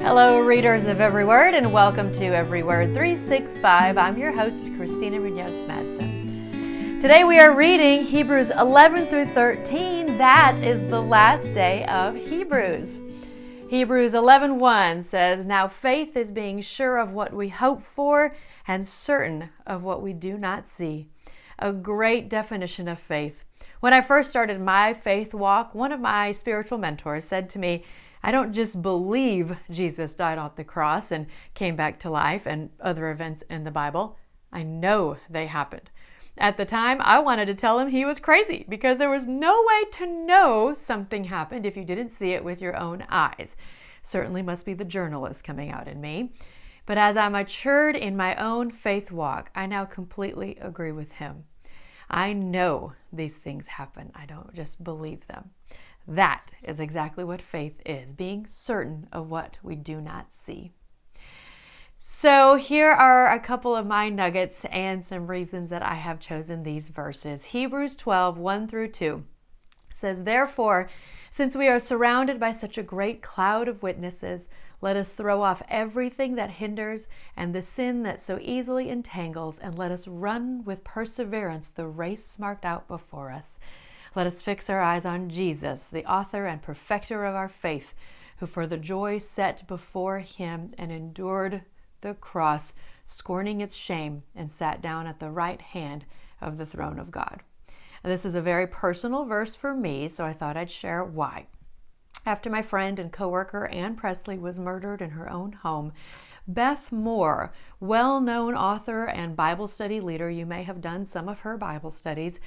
Hello, readers of Every Word, and welcome to EveryWord365. I'm your host, Christina Munoz-Madsen. Today we are reading Hebrews 11 through 13. That is the last day of Hebrews. Hebrews 11:1 says, "Now faith is being sure of what we hope for and certain of what we do not see." A great definition of faith. When I first started my faith walk, one of my spiritual mentors said to me, "I don't just believe Jesus died on the cross and came back to life and other events in the Bible. I know they happened." At the time, I wanted to tell him he was crazy because there was no way to know something happened if you didn't see it with your own eyes. Certainly must be the journalist coming out in me. But as I matured in my own faith walk, I now completely agree with him. I know these things happen. I don't just believe them. That is exactly what faith is, being certain of what we do not see. So here are a couple of my nuggets and some reasons that I have chosen these verses. Hebrews 12:1 through 2 says, "Therefore, since we are surrounded by such a great cloud of witnesses, let us throw off everything that hinders and the sin that so easily entangles, and let us run with perseverance the race marked out before us. Let us fix our eyes on Jesus, the author and perfecter of our faith, who for the joy set before him and endured the cross, scorning its shame, and sat down at the right hand of the throne of God." And this is a very personal verse for me, so I thought I'd share why. After my friend and coworker Ann Presley was murdered in her own home, Beth Moore, well-known author and Bible study leader, you may have done some of her Bible studies,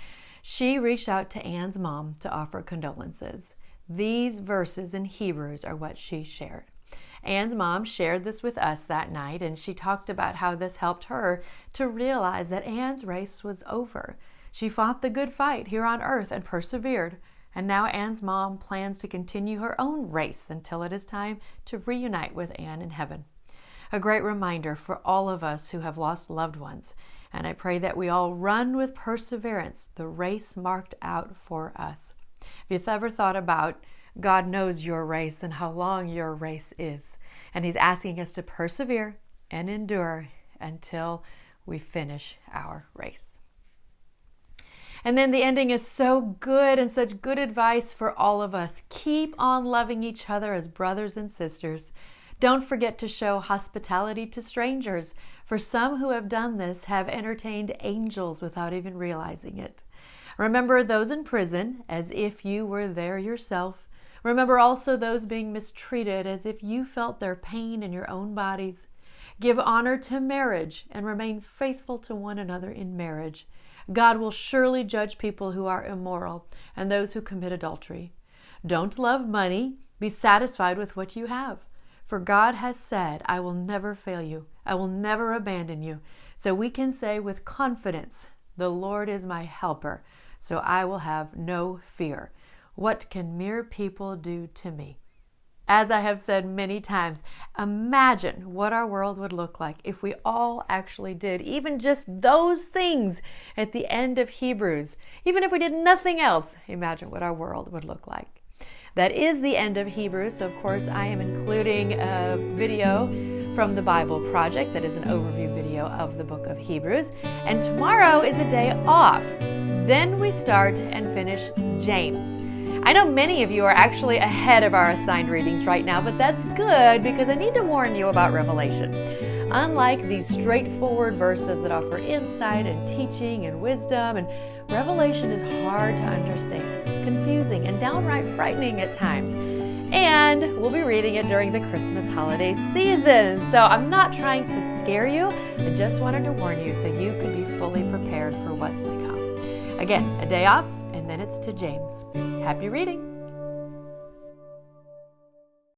she reached out to Ann's mom to offer condolences. These verses in Hebrews are what she shared. Ann's mom shared this with us that night, and she talked about how this helped her to realize that Ann's race was over. She fought the good fight here on earth and persevered, and now Ann's mom plans to continue her own race until it is time to reunite with Ann in heaven. A great reminder for all of us who have lost loved ones, and I pray that we all run with perseverance the race marked out for us. If you've ever thought about God knows your race and how long your race is, and He's asking us to persevere and endure until we finish our race. And then the ending is so good and such good advice for all of us. Keep on loving each other as brothers and sisters. Don't forget to show hospitality to strangers, for some who have done this have entertained angels without even realizing it. Remember those in prison as if you were there yourself. Remember also those being mistreated as if you felt their pain in your own bodies. Give honor to marriage and remain faithful to one another in marriage. God will surely judge people who are immoral and those who commit adultery. Don't love money. Be satisfied with what you have. For God has said, "I will never fail you. I will never abandon you." So we can say with confidence, "The Lord is my helper, so I will have no fear. What can mere people do to me?" As I have said many times, imagine what our world would look like if we all actually did even just those things at the end of Hebrews. Even if we did nothing else, imagine what our world would look like. That is the end of Hebrews. So of course, I am including a video from the Bible Project that is an overview video of the book of Hebrews. And tomorrow is a day off. Then we start and finish James. I know many of you are actually ahead of our assigned readings right now, but that's good because I need to warn you about Revelation. Unlike these straightforward verses that offer insight and teaching and wisdom, and Revelation is hard to understand, confusing, and downright frightening at times. And we'll be reading it during the Christmas holiday season. So I'm not trying to scare you. I just wanted to warn you so you can be fully prepared for what's to come. Again, a day off, and then it's to James. Happy reading!